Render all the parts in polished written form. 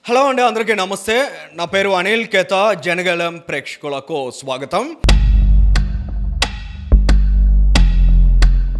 Hello అండి, అందరికీ నమస్తే. నా పేరు అనిల్ కేతా. జనగలం ప్రేక్షకులకు స్వాగతం.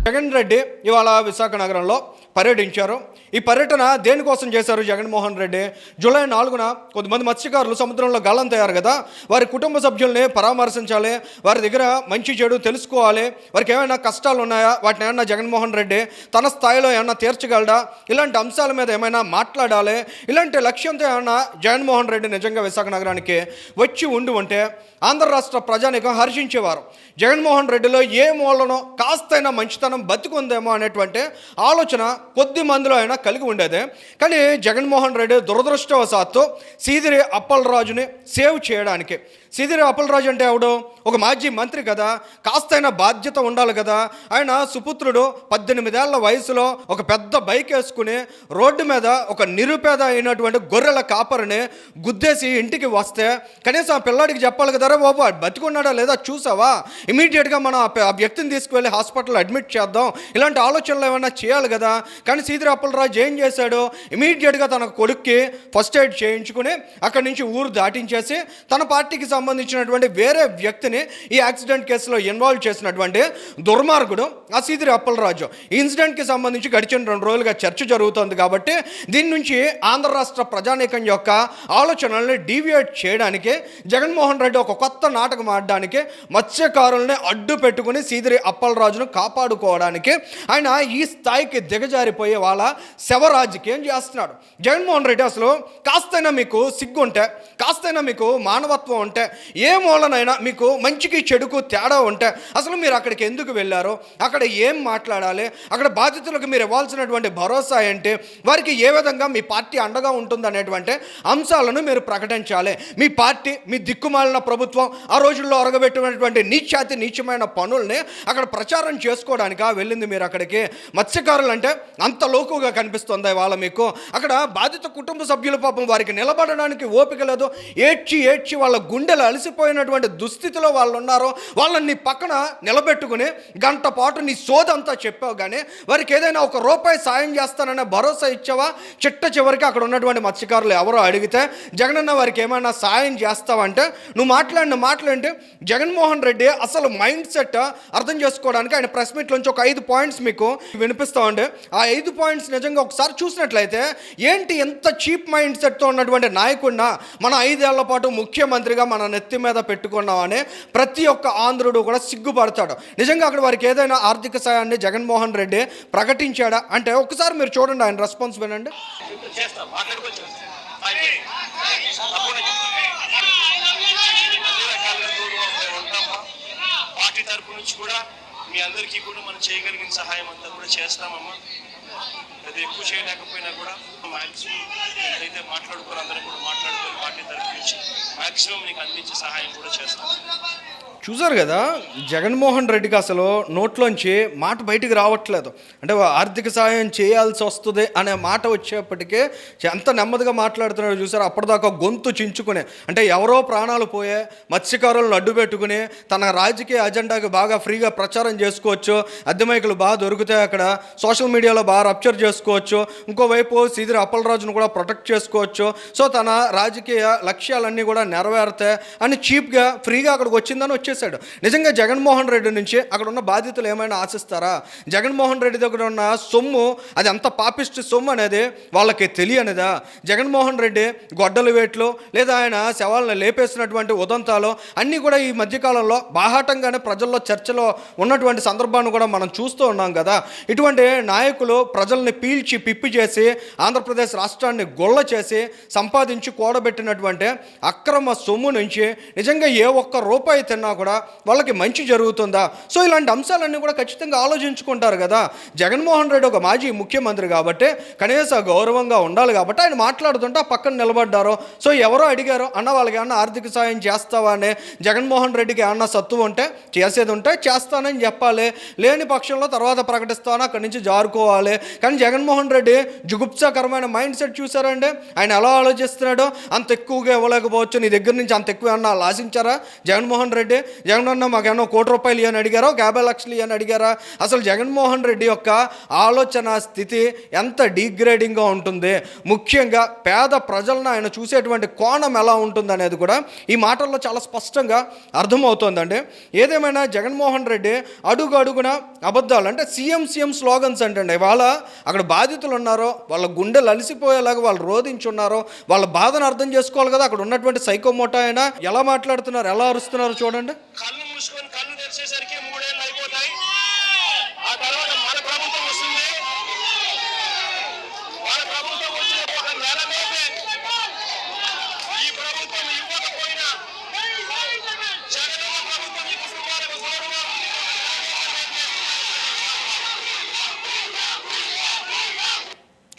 జగన్ రెడ్డి ఇవాళ విశాఖ నగరంలో పర్యటించారు. ఈ పర్యటన దేనికోసం చేశారు? జగన్మోహన్ రెడ్డి జూలై 4న కొంతమంది మత్స్యకారులు సముద్రంలో గల్లంతయ్యారు కదా, వారి కుటుంబ సభ్యుల్ని పరామర్శించాలి, వారి దగ్గర మంచి చెడు తెలుసుకోవాలి, వారికి ఏమైనా కష్టాలు ఉన్నాయా, వాటిని ఏమన్నా జగన్మోహన్ రెడ్డి తన స్థాయిలో ఏమన్నా తీర్చగలడా, ఇలాంటి అంశాల మీద ఏమైనా మాట్లాడాలి, ఇలాంటి లక్ష్యంతో ఏమన్నా జగన్మోహన్ రెడ్డి నిజంగా విశాఖ నగరానికి వచ్చి ఉంటే ఆంధ్ర రాష్ట్ర ప్రజానికం హర్షించేవారు. జగన్మోహన్ రెడ్డిలో ఏ మూలనో కాస్తైనా మంచితనం బతికుందేమో అనేటువంటి ఆలోచన కొద్ది మందిలో అయినా కలిగి ఉండేదే. కానీ జగన్మోహన్ రెడ్డి దురదృష్టవశాత్తు సీదిరి అప్పలరాజుని సేవ్ చేయడానికి, సీదిరి అప్పలరాజు అంటే ఎవడు? ఒక మాజీ మంత్రి కదా, కాస్తైనా బాధ్యత ఉండాలి కదా. ఆయన సుపుత్రుడు 18 ఏళ్ల వయసులో ఒక పెద్ద బైక్ వేసుకుని రోడ్డు మీద ఒక నిరుపేద అయినటువంటి గొర్రెల కాపరిని గుద్దేసి ఇంటికి వస్తే కనీసం ఆ పిల్లాడికి చెప్పాలి కదా, రే బాబు బతికున్నాడా లేదా చూసావా, ఇమీడియట్గా మనం ఆ వ్యక్తిని తీసుకువెళ్ళి హాస్పిటల్లో అడ్మిట్ చేద్దాం, ఇలాంటి ఆలోచనలు ఏమైనా చేయాలి కదా. కానీ సీదిరి అప్పలరాజు ఏం చేశాడు? ఇమీడియట్గా తన కొడుక్కి ఫస్ట్ ఎయిడ్ చేయించుకుని అక్కడి నుంచి ఊరు దాటించేసి తన పార్టీకి సంబంధించినటువంటి వేరే వ్యక్తిని ఈ యాక్సిడెంట్ కేసులో ఇన్వాల్వ్ చేసినటువంటి దుర్మార్గుడు ఆ సీదిరి అప్పలరాజు. ఈ ఇన్సిడెంట్కి సంబంధించి గడిచిన 2 రోజులుగా చర్చ జరుగుతోంది కాబట్టి దీని నుంచి ఆంధ్ర రాష్ట్ర ప్రజానీకం యొక్క ఆలోచనల్ని డీవియేట్ చేయడానికి జగన్మోహన్ రెడ్డి ఒక కొత్త నాటకం ఆడడానికి, మత్స్యకారుల్ని అడ్డు పెట్టుకుని సీదిరి అప్పలరాజును కాపాడుకోవడానికి ఆయన ఈ స్థాయికి దిగజారిపోయే వాళ్ళ శవ రాజకీయం చేస్తున్నాడు. జగన్మోహన్ రెడ్డి అసలు కాస్తైనా మీకు సిగ్గు ఉంటే, కాస్తైనా మీకు మానవత్వం ఉంటే, ఏ మూలనైనా మీకు మంచికి చెడుకు తేడా ఉంటే అసలు మీరు అక్కడికి ఎందుకు వెళ్ళారో, అక్కడ ఏం మాట్లాడాలి, అక్కడ బాధితులకు మీరు ఇవ్వాల్సినటువంటి భరోసా ఏంటి, వారికి ఏ విధంగా మీ పార్టీ అండగా ఉంటుంది అనేటువంటి అంశాలను మీరు ప్రకటించాలి. మీ పార్టీ, మీ దిక్కుమాలిన ప్రభుత్వం ఆ రోజుల్లో అరగబెట్టినటువంటి నీచమైన పనుల్ని అక్కడ ప్రచారం చేసుకోవడానికి వెళ్ళింది మీరు అక్కడికి. మత్స్యకారులు అంటే అంత లోకుగా కనిపిస్తుంది వాళ్ళ మీకు. అక్కడ బాధిత కుటుంబ సభ్యుల పాపం వారికి నిలబడడానికి ఓపిక లేదు, ఏడ్చి వాళ్ళ గుండెలు అలసిపోయినటువంటి దుస్థితిలో వాళ్ళు ఉన్నారో వాళ్ళని పక్కన నిలబెట్టుకుని గంట పాటు నీ సోదంతా చెప్పావు, కానీ వారికి ఏదైనా ₹1 సాయం చేస్తాననే భరోసా ఇచ్చావా? చివరికి అక్కడ ఉన్నటువంటి మత్స్యకారులు ఎవరో అడిగితే జగనన్న వారికి ఏమైనా సాయం చేస్తావంటే నువ్వు మాట్లాడితే జగన్మోహన్ రెడ్డి అసలు మైండ్ సెట్ అర్థం చేసుకోవడానికి ఆయన ప్రెస్ మీట్లోంచి ఒక 5 పాయింట్స్ మీకు వినిపిస్తామండి. ఆ 5 పాయింట్స్ నిజంగా ఒకసారి చూసినట్లయితే ఏంటి ఎంత చీప్ మైండ్ సెట్తో ఉన్నటువంటి నాయకుడినా మన 5 ఏళ్ల పాటు ముఖ్యమంత్రిగా మన నెత్తి మీద పెట్టుకున్నామని ప్రతి ఒక్క ఆంధ్రుడు కూడా సిగ్గుపడతాడు. నిజంగా అక్కడ వారికి ఏదైనా ఆర్థిక సాయాన్ని జగన్మోహన్ రెడ్డి ప్రకటించాడా అంటే ఒకసారి మీరు చూడండి, ఆయన రెస్పాన్స్ వినండి. పార్టీ తరపు నుంచి కూడా మీ అందరికీ కూడా మనం చేయగలిగిన సహాయం అంతా కూడా చేస్తామమ్మా. అది ఎక్కువ చేయలేకపోయినా కూడా మ్యాక్సిమం అయితే మాట్లాడుకొని అందరం కూడా మాట్లాడుకొని పార్టీ తరపు నుంచి మ్యాక్సిమం నీకు అందించే సహాయం కూడా చేస్తాం. చూసారు కదా, జగన్మోహన్ రెడ్డికి అసలు నోట్లోంచి మాట బయటికి రావట్లేదు. అంటే ఆర్థిక సాయం చేయాల్సి వస్తుంది అనే మాట వచ్చేప్పటికే ఎంత నెమ్మదిగా మాట్లాడుతున్నాడు చూసారు. అప్పటిదాకా గొంతు చించుకునే, అంటే ఎవరో ప్రాణాలు పోయే మత్స్యకారులను అడ్డు పెట్టుకుని తన రాజకీయ అజెండాకి బాగా ఫ్రీగా ప్రచారం చేసుకోవచ్చు, అద్దె మైకులు బాగా దొరుకుతాయి, అక్కడ సోషల్ మీడియాలో బాగా రప్చర్ చేసుకోవచ్చు, ఇంకోవైపు సీదిరి అప్పలరాజును కూడా ప్రొటెక్ట్ చేసుకోవచ్చు, సో తన రాజకీయ లక్ష్యాలన్నీ కూడా నెరవేరుతాయి అని చీప్గా ఫ్రీగా అక్కడికి వచ్చిందని వచ్చేసాడు. నిజంగా జగన్మోహన్ రెడ్డి నుంచి అక్కడ ఉన్న బాధితులు ఏమైనా ఆశిస్తారా? జగన్మోహన్ రెడ్డి దగ్గర ఉన్న సొమ్ము అది అంత పాపిస్ట్ సొమ్ము అనేది వాళ్ళకి తెలియనిదా? జగన్మోహన్ రెడ్డి గొడ్డలు వేట్లు లేదా ఆయన శవాలను లేపేసినటువంటి ఉదంతాలు అన్నీ కూడా ఈ మధ్యకాలంలో బాహాటంగానే ప్రజల్లో చర్చలో ఉన్నటువంటి సందర్భాన్ని కూడా మనం చూస్తూ ఉన్నాం కదా. ఇటువంటి నాయకులు ప్రజల్ని పీల్చి పిప్పి చేసి ఆంధ్రప్రదేశ్ రాష్ట్రాన్ని గొల్ల చేసి సంపాదించి కూడబెట్టినటువంటి అక్రమ సొమ్ము నుంచి నిజంగా ఏ ₹1 తిన్నా కూడా వాళ్ళకి మంచి జరుగుతుందా? సో ఇలాంటి అంశాలన్నీ కూడా ఖచ్చితంగా ఆలోచించుకుంటారు కదా. జగన్మోహన్ రెడ్డి ఒక మాజీ ముఖ్యమంత్రి కాబట్టి కనీస గౌరవంగా ఉండాలి కాబట్టి ఆయన మాట్లాడుతుంటే ఆ పక్కన నిలబడ్డారు. సో ఎవరో అడిగారు, అన్న వాళ్ళకి ఏమన్నా ఆర్థిక సాయం చేస్తావా అని. జగన్మోహన్ రెడ్డికి ఏమన్నా సత్తు ఉంటే చేసేది ఉంటే చేస్తానని చెప్పాలి, లేని పక్షంలో తర్వాత ప్రకటిస్తాను అక్కడి నుంచి జారుకోవాలి. కానీ జగన్మోహన్ రెడ్డి జుగుప్సాకరమైన మైండ్ సెట్ చూసారండి. ఆయన ఎలా ఆలోచిస్తున్నాడో అంత ఎక్కువగా ఇవ్వలేకపోవచ్చు, నీ దగ్గర నుంచి అంత ఎక్కువ ఏమన్నా ఆశించారా జగన్మోహన్ రెడ్డి? జగన్ అన్న మాకేమో ₹1,00,00,000 అని అడిగారా, ఒక 50 లక్షలు అని అడిగారా? అసలు జగన్మోహన్ రెడ్డి యొక్క ఆలోచన స్థితి ఎంత డీగ్రేడింగ్గా ఉంటుంది, ముఖ్యంగా పేద ప్రజలను ఆయన చూసేటువంటి కోణం ఎలా ఉంటుంది అనేది కూడా ఈ మాటల్లో చాలా స్పష్టంగా అర్థమవుతోందండి. ఏదేమైనా జగన్మోహన్ రెడ్డి అడుగు అడుగున అబద్ధాలు, అంటే సీఎం స్లోగన్స్ అంటే ఇవాళ అక్కడ బాధితులు ఉన్నారో వాళ్ళ గుండెలు అలసిపోయేలాగా వాళ్ళు రోధించున్నారో వాళ్ళ బాధను అర్థం చేసుకోవాలి కదా. అక్కడ ఉన్నటువంటి సైకోమోటో అయినా ఎలా మాట్లాడుతున్నారు, ఎలా అరుస్తున్నారు చూడండి. కళ్ళు మూసుకొని కళ్ళు తెరిచేసరికి 3 ఏళ్ళు అయిపోతాయి. ఆ తర్వాత మన ప్రభుత్వం వస్తుంది. మన ప్రభుత్వం వచ్చిన ఒక నెలలోపే ఈ ప్రభుత్వం ఇవ్వకపోయినా జగనన్న ప్రభుత్వం ఈ కుటుంబాలకు గౌరవం.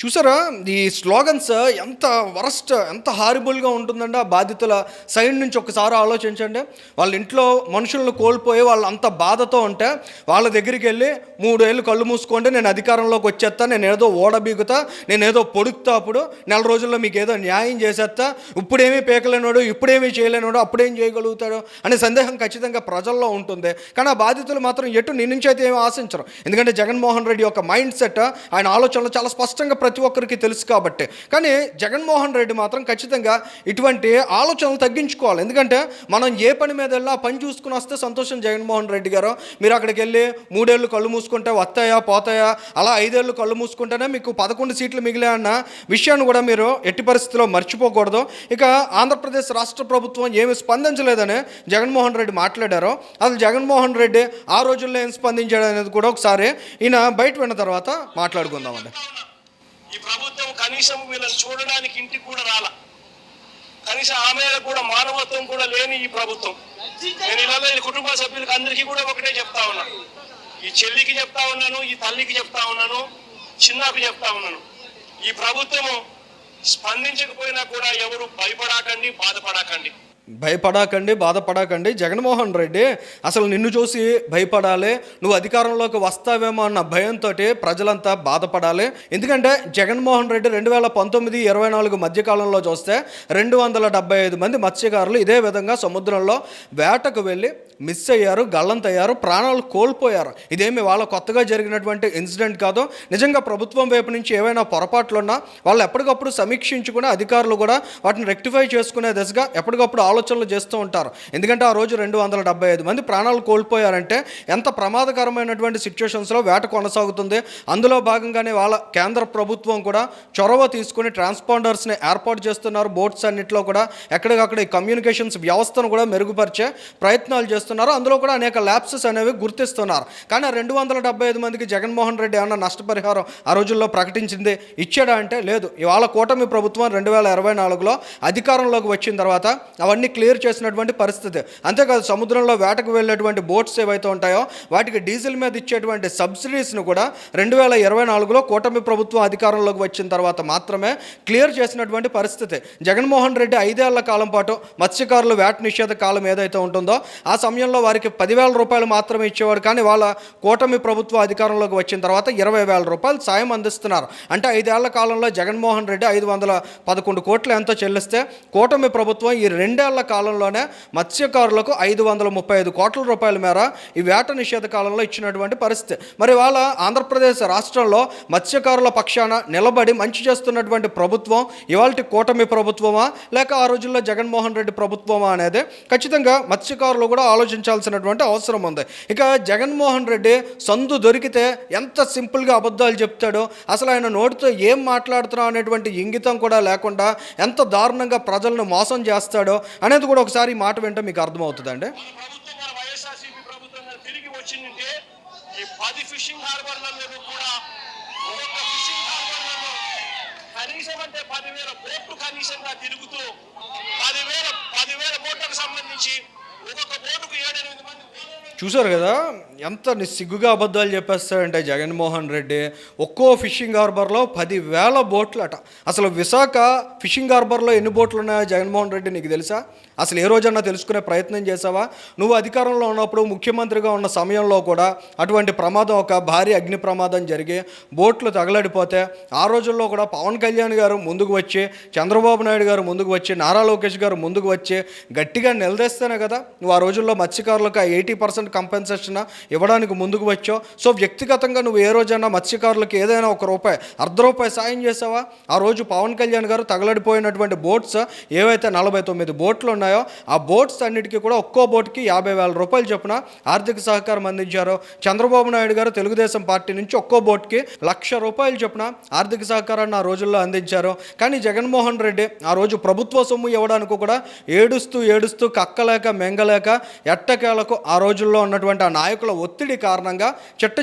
చూసారా ఈ స్లోగన్స్ ఎంత వరస్ట్, ఎంత హారిబుల్గా ఉంటుందండి. ఆ బాధితుల సైడ్ నుంచి ఒకసారి ఆలోచించండి. వాళ్ళ ఇంట్లో మనుషులను కోల్పోయి వాళ్ళు అంత బాధతో ఉంటే వాళ్ళ దగ్గరికి వెళ్ళి 3 ఏళ్ళు కళ్ళు మూసుకోండి, నేను అధికారంలోకి వచ్చేస్తా, నేను ఏదో ఓడబీగుతా, నేను ఏదో పొడుగుతా, అప్పుడు నెల రోజుల్లో మీకు ఏదో న్యాయం చేసేస్తా, ఇప్పుడేమీ పీకలేనోడు, ఇప్పుడేమీ చేయలేనోడు, అప్పుడేం చేయగలుగుతాడు అనే సందేహం ఖచ్చితంగా ప్రజల్లో ఉంటుంది. కానీ ఆ బాధితులు మాత్రం నీ నుంచి అయితే ఏమీ ఆశించరు. ఎందుకంటే జగన్మోహన్ రెడ్డి యొక్క మైండ్ సెట్, ఆయన ఆలోచనలు చాలా స్పష్టంగా ప్రతి ఒక్కరికి తెలుసు కాబట్టి. కానీ జగన్మోహన్ రెడ్డి మాత్రం ఖచ్చితంగా ఇటువంటి ఆలోచనలు తగ్గించుకోవాలి. ఎందుకంటే మనం ఏ పని మీద వెళ్ళినా ఆ పని చూసుకుని వస్తే సంతోషం. జగన్మోహన్ రెడ్డి గారు, మీరు అక్కడికి వెళ్ళి 3 ఏళ్ళు కళ్ళు మూసుకుంటే వస్తాయా పోతాయా, అలా 5 ఏళ్ళు కళ్ళు మూసుకుంటేనే మీకు 11 సీట్లు మిగిలే అన్న విషయాన్ని కూడా మీరు ఎట్టి పరిస్థితిలో మర్చిపోకూడదు. ఇక ఆంధ్రప్రదేశ్ రాష్ట్ర ప్రభుత్వం ఏమి స్పందించలేదని జగన్మోహన్ రెడ్డి మాట్లాడారో, అసలు జగన్మోహన్ రెడ్డి ఆ రోజుల్లో ఏం స్పందించాడు అనేది కూడా ఒకసారి ఈయన బయట విన్న తర్వాత మాట్లాడుకుందామండి. ఈ ప్రభుత్వం కనీసం వీళ్ళని చూడడానికి ఇంటికి కూడా రాలా. కనీసం ఆమె కూడా మానవత్వం కూడా లేని ఈ ప్రభుత్వం. నేను ఇలాగ ఈ కుటుంబ సభ్యులకి అందరికీ కూడా ఒకటే చెప్తా ఉన్నాను. ఈ చెల్లికి చెప్తా ఉన్నాను, ఈ తల్లికి చెప్తా ఉన్నాను, చిన్నకు చెప్తా ఉన్నాను. ఈ ప్రభుత్వము స్పందించకపోయినా కూడా ఎవరు భయపడకండి, బాధపడకండి. జగన్మోహన్ రెడ్డి అసలు నిన్ను చూసి భయపడాలి, నువ్వు అధికారంలోకి వస్తావేమో అన్న భయంతో ప్రజలంతా బాధపడాలి. ఎందుకంటే జగన్మోహన్ రెడ్డి 2019-24 మధ్యకాలంలో చూస్తే 275 మంది మత్స్యకారులు ఇదే విధంగా సముద్రంలో వేటకు వెళ్ళి మిస్ అయ్యారు, గల్లంతయ్యారు, ప్రాణాలు కోల్పోయారు. ఇదేమి వాళ్ళ కొత్తగా జరిగినటువంటి ఇన్సిడెంట్ కాదు. నిజంగా ప్రభుత్వం వైపు నుంచి ఏవైనా పొరపాట్లున్నా వాళ్ళు ఎప్పటికప్పుడు సమీక్షించుకుని అధికారులు కూడా వాటిని రెక్టిఫై చేసుకునే దిశగా ఎప్పటికప్పుడు ఆలోచనలు చేస్తూ ఉంటారు. ఎందుకంటే ఆ రోజు 275 మంది ప్రాణాలు కోల్పోయారంటే ఎంత ప్రమాదకరమైనటువంటి సిచ్యువేషన్స్లో వేట కొనసాగుతుంది. అందులో భాగంగానే వాళ్ళ కేంద్ర ప్రభుత్వం కూడా చొరవ తీసుకుని ట్రాన్స్పాండర్స్ని ఏర్పాటు చేస్తున్నారు. బోట్స్ అన్నింటిలో కూడా ఎక్కడికక్కడ ఈ కమ్యూనికేషన్స్ వ్యవస్థను కూడా మెరుగుపరిచే ప్రయత్నాలు చేస్తున్నారు. అందులో కూడా అనేక ల్యాప్సెస్ అనేవి గుర్తిస్తున్నారు. కానీ 275 మందికి జగన్మోహన్ రెడ్డి ఏమన్నా నష్టపరిహారం ఆ రోజుల్లో ప్రకటించింది ఇచ్చాడా అంటే లేదు. ఇవాళ కూటమి ప్రభుత్వం 2024లో అధికారంలోకి వచ్చిన తర్వాత అవన్నీ క్లియర్ చేసినటువంటి పరిస్థితి. అంతేకాదు సముద్రంలో వేటకు వెళ్ళేటువంటి బోట్స్ ఏవైతే ఉంటాయో వాటికి డీజిల్ మీద ఇచ్చేటువంటి సబ్సిడీస్ను కూడా 2024లో కూటమి ప్రభుత్వం అధికారంలోకి వచ్చిన తర్వాత మాత్రమే క్లియర్ చేసినటువంటి పరిస్థితి. జగన్మోహన్ రెడ్డి 5 ఏళ్ల కాలం పాటు మత్స్యకారులు వేట నిషేధ కాలం ఏదైతే ఉంటుందో ఆ సమయంలో వారికి 10,000 రూపాయలు మాత్రమే ఇచ్చేవాడు. కానీ వాళ్ళ కూటమి ప్రభుత్వం అధికారంలోకి వచ్చిన తర్వాత 20,000 రూపాయలు సాయం అందిస్తున్నారు. అంటే 5 ఏళ్ల కాలంలో జగన్మోహన్ రెడ్డి 511 కోట్లు ఎంతో చెల్లిస్తే కూటమి ప్రభుత్వం ఈ 2 ఏళ్ల కాలంలోనే మత్స్యకారులకు 535 కోట్ల రూపాయల మేర ఈ వేట నిషేధ కాలంలో ఇచ్చినటువంటి పరిస్థితి. మరి వాళ్ళ ఆంధ్రప్రదేశ్ రాష్ట్రంలో మత్స్యకారుల పక్షాన నిలబడి మంచి చేస్తున్నటువంటి ప్రభుత్వం ఇవాళ కూటమి ప్రభుత్వమా లేక ఆ రోజుల్లో జగన్మోహన్ రెడ్డి ప్రభుత్వమా అనేది ఖచ్చితంగా మత్స్యకారులు కూడా ఆలోచించాల్సినటువంటి అవసరం ఉంది. ఇక జగన్మోహన్ రెడ్డి సందు దొరికితే ఎంత సింపుల్గా అబద్ధాలు చెప్తాడో, అసలు ఆయన నోటితో ఏం మాట్లాడుతున్నాం అనేటువంటి ఇంగితం కూడా లేకుండా ఎంత దారుణంగా ప్రజలను మోసం చేస్తాడో అనేది కూడా ఒకసారి ఈ మాట వింటే మీకు అర్థమవుతుందండి. తిరిగి వచ్చిందంటే ఈ 10 ఫిషింగ్ హార్బర్లలో కూడా ఒక్కొక్క ఫిషింగ్ హార్బర్లలో కనీసం అంటే 10,000 బోట్లు కనీసంగా తిరుగుతూ 10,000 బోట్లకు సంబంధించి ఒక్కొక్క బోటుకు 7-8 మంది చూసారు కదా ఎంత సిగ్గుగా అబద్ధాలు చెప్పేస్తాడంటే జగన్మోహన్ రెడ్డి. ఒక్కో ఫిషింగ్ హార్బర్లో 10,000 బోట్లు అట. అసలు విశాఖ ఫిషింగ్ హార్బర్లో ఎన్ని బోట్లు ఉన్నాయో జగన్మోహన్ రెడ్డి నీకు తెలుసా? అసలు ఏ రోజన్నా తెలుసుకునే ప్రయత్నం చేసావా? నువ్వు అధికారంలో ఉన్నప్పుడు ముఖ్యమంత్రిగా ఉన్న సమయంలో కూడా అటువంటి ప్రమాదం, ఒక భారీ అగ్ని ప్రమాదం జరిగి బోట్లు తగలడిపోతే ఆ రోజుల్లో కూడా పవన్ కళ్యాణ్ గారు ముందుకు వచ్చి, చంద్రబాబు నాయుడు గారు ముందుకు వచ్చి, నారా లోకేష్ గారు ముందుకు వచ్చి గట్టిగా నిలదీస్తేనే కదా నువ్వు ఆ రోజుల్లో మత్స్యకారులకు 80% కంపెన్సేషన్ ఇవ్వడానికి ముందుకు వచ్చావు. సో వ్యక్తిగతంగా నువ్వు ఏ రోజైనా మత్స్యకారులకు ఏదైనా ₹1, ₹1 సాయం చేసావా? ఆ రోజు పవన్ కళ్యాణ్ గారు తగలడిపోయినటువంటి బోట్స్ ఏవైతే 49 బోట్లు ఉన్నాయో ఆ బోట్స్ అన్నిటికీ కూడా ఒక్కో బోట్కి ₹50,000 చొప్పున ఆర్థిక సహకారం అందించారు. చంద్రబాబు నాయుడు గారు తెలుగుదేశం పార్టీ నుంచి ఒక్కో బోట్కి ₹1,00,000 చొప్పున ఆర్థిక సహకారాన్ని ఆ రోజుల్లో అందించారు. కానీ జగన్మోహన్ రెడ్డి ఆ రోజు ప్రభుత్వ సొమ్ము ఇవ్వడానికి కూడా ఏడుస్తూ కక్కలేక మెంగలేక ఎట్టకేలకు ఆ రోజుల్లో ఉన్నటువంటి ఆ నాయకుల ఒత్తిడి కారణంగా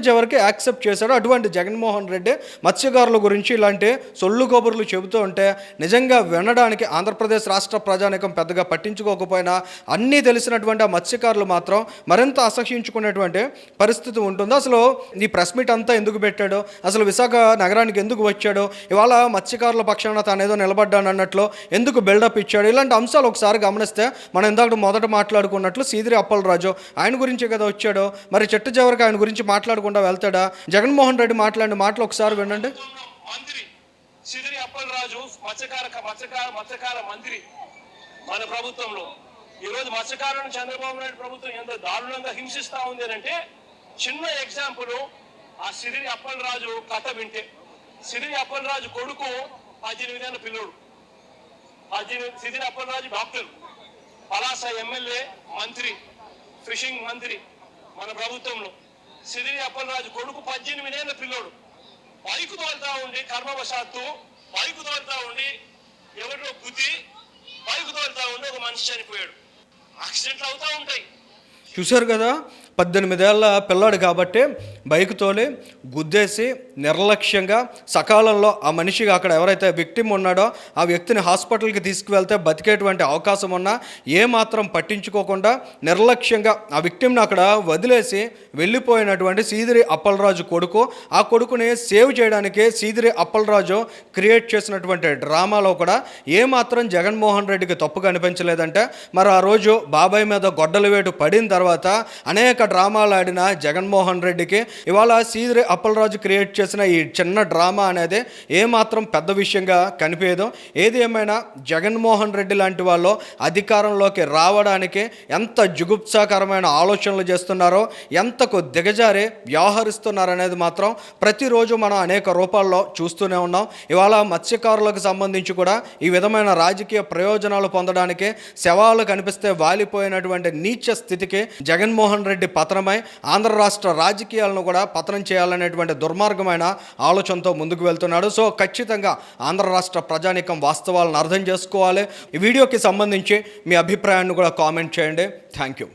చివరికి యాక్సెప్ట్ చేశాడు. అటువంటి జగన్మోహన్ రెడ్డి మత్స్యకారుల గురించి ఇలాంటి సొల్లు కబుర్లు చెబుతూ ఉంటే నిజంగా వినడానికి ఆంధ్రప్రదేశ్ రాష్ట్ర ప్రజానీకం పెద్దగా పట్టించుకోకపోయినా అన్నీ తెలిసినటువంటి ఆ మత్స్యకారులు మాత్రం మరింత అసహ్యించుకునేటువంటి పరిస్థితి ఉంటుంది. అసలు ఈ ప్రెస్ మీట్ అంతా ఎందుకు పెట్టాడు, అసలు విశాఖ నగరానికి ఎందుకు వచ్చాడు, ఇవాళ మత్స్యకారుల పక్షాన తానేదో నిలబడ్డాను అన్నట్లు ఎందుకు బిల్డప్ ఇచ్చాడు, ఇలాంటి అంశాలు ఒకసారి గమనిస్తే మనం ఇందాక మొదట మాట్లాడుకున్నట్లు సీదిరి అప్పలరాజు ఆయన గురించే కదా వచ్చాడు. మరి చివరికి ఆయన గురించి మాట్లాడకుండా వెళ్తాడా? జగన్మోహన్ రెడ్డి మాట్లాడిన మాటలు ఒకసారి వినండి. మంత్రి సీదిరి అప్పలరాజు మత్స్యకార మంత్రి మన ప్రభుత్వంలో. ఈరోజు మత్స్యకారులను చంద్రబాబు నాయుడు ప్రభుత్వం ఎంత దారుణంగా హింసిస్తా ఉంది అంటే చిన్న ఎగ్జాంపుల్ ఆ సీదిరి అప్పలరాజు కథ వింటే. సీదిరి అప్పలరాజు కొడుకు 18 ఏళ్ల పిల్లోడు. సీదిరి అప్పలరాజు డాక్టర్, పలాస ఎమ్మెల్యే, మంత్రి, ఫిషింగ్ మంత్రి మన ప్రభుత్వంలో. సీదిరి అప్పలరాజు కొడుకు 18 ఏళ్ల పిల్లోడు. బైకు తోలుతా ఉండి కర్మవశాత్తు బైకు తోలుతా ఉండి ఎవరిలో గుద్ది బైకు తోలుతా ఉండి ఒక మనిషి చనిపోయాడు. యాక్సిడెంట్లు అవుతా ఉంటాయి. చూశారు కదా, 18 ఏళ్ల పిల్లాడు కాబట్టి బైక్ తోలి గుద్దేసి నిర్లక్ష్యంగా సకాలంలో ఆ మనిషిగా అక్కడ ఎవరైతే విక్టిమ్ ఉన్నాడో ఆ వ్యక్తిని హాస్పిటల్కి తీసుకువెళ్తే బతికేటువంటి అవకాశం ఉన్నా ఏమాత్రం పట్టించుకోకుండా నిర్లక్ష్యంగా ఆ విక్టిమ్ని అక్కడ వదిలేసి వెళ్ళిపోయినటువంటి సీదిరి అప్పలరాజు కొడుకు. ఆ కొడుకుని సేవ్ చేయడానికి సీదిరి అప్పలరాజు క్రియేట్ చేసినటువంటి డ్రామాలో కూడా ఏమాత్రం జగన్మోహన్ రెడ్డికి తప్పు కనిపించలేదంటే మరి ఆ రోజు బాబాయ్ మీద గొడ్డల వేటు పడిన తర్వాత అనేక డ్రామాలు ఆడిన జగన్మోహన్ రెడ్డికి ఇవాళ సీదిరి అప్పలరాజు క్రియేట్ చేసిన ఈ చిన్న డ్రామా అనేది ఏమాత్రం పెద్ద విషయంగా కనిపించదు. ఏది ఏమైనా జగన్మోహన్ రెడ్డి లాంటి వాళ్ళు అధికారంలోకి రావడానికి ఎంత జుగుప్సాకరమైన ఆలోచనలు చేస్తున్నారో, ఎంతకు దిగజారి వ్యవహరిస్తున్నారనేది మాత్రం ప్రతిరోజు మనం అనేక రూపాల్లో చూస్తూనే ఉన్నాం. ఇవాళ మత్స్యకారులకు సంబంధించి కూడా ఈ విధమైన రాజకీయ ప్రయోజనాలు పొందడానికి శవాలు కనిపిస్తే వాలిపోయినటువంటి నీచ స్థితికి జగన్మోహన్ రెడ్డి పతనమై ఆంధ్ర రాష్ట్ర రాజకీయాలను కూడా పతనం చేయాలనేటువంటి దుర్మార్గమైన ఆలోచనతో ముందుకు వెళ్తున్నాడు. సో ఖచ్చితంగా ఆంధ్ర రాష్ట్ర ప్రజానీకం వాస్తవాలను అర్థం చేసుకోవాలి. ఈ వీడియోకి సంబంధించి మీ అభిప్రాయాన్ని కూడా కామెంట్ చేయండి. Thank you.